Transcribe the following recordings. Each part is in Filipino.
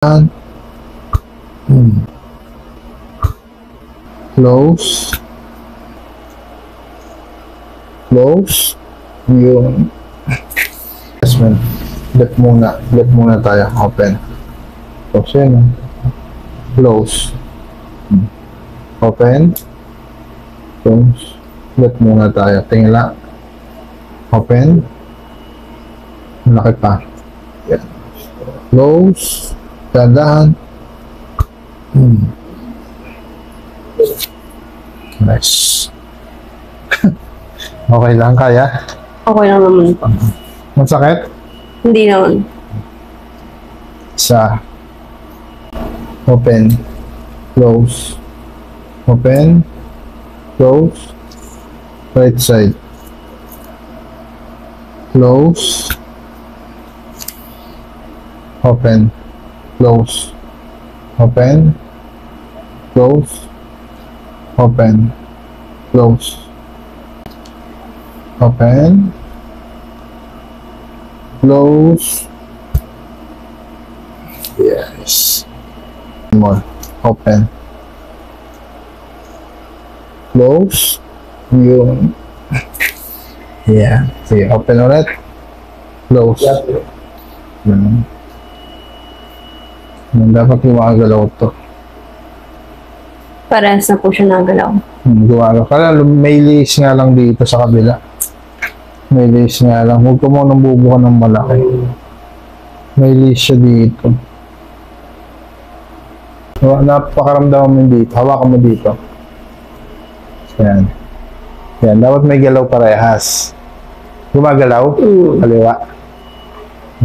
Close. Close. Yung adjustment. Left muna tayo. Open. Close yan. Close. Open. Close. Left muna tayo. Tingin lang. Open. Malaki pa. Yan. Close. Dandahan. Nice. Okay lang, kaya? Okay lang naman po. Masakit? Hindi naman. Isa. Open. Close. Open. Close. Right side. Close. Open. Close. Open. Close. Open. Close. Open. Close. Yes. More. Open. Close. Yun. Yeah. Sige, open ulit. Close. Yun. Yun, dapat gumagalaw to. Parehas na po siya nagalaw. Gumagalaw. Kaya may lace nga lang dito sa kabila. May lace nga lang. Huwag ko munang bubukan ng malaki. May lace siya dito. Napakaramdaman mo dito. Hawakan mo dito. Yan. Yan. Dapat may galaw parehas. Gumagalaw? Kaliwa.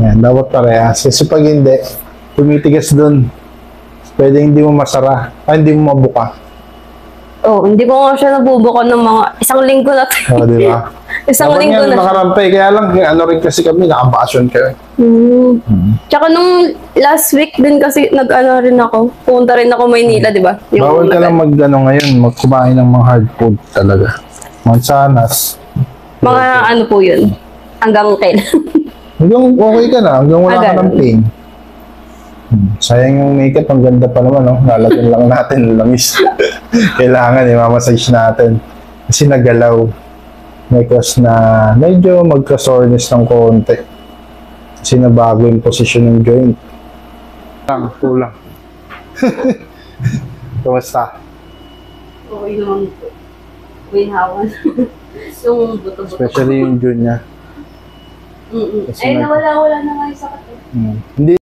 Yan. Dapat parehas. Kasi pag hindi, tumitigas dun. Pwede hindi mo masara. Hindi mo mabuka. Hindi ko nga siya nabubukan ng mga isang linggo na to. Di ba? Isang dapat linggo nga, na. nakarampay. Kaya lang, ano rin kasi kami, nakabakasyon kayo. Tsaka nung last week din kasi nag-ano rin ako. Pumunta rin ako Maynila, di ba? Bawal ka lang ngayon, magkumain ng mga hard food talaga. Mansanas. Mga ano po yun? Hanggang kailan? Hanggang okay ka na, hanggang wala ka ng pain. Sayang yung makeup, ang ganda pa naman, no? Lalagyan lang natin langis. Kailangan, mamassage natin. Kasi nagalaw. May cause na medyo magka-soreness ng konti. Kasi nabago yung position ng joint. Kulang. Kumusta? Okay naman po. May hawan. Yung buto-buto. Especially yung joint niya. Ay, nawala-wala na nga yung sakit. Hindi.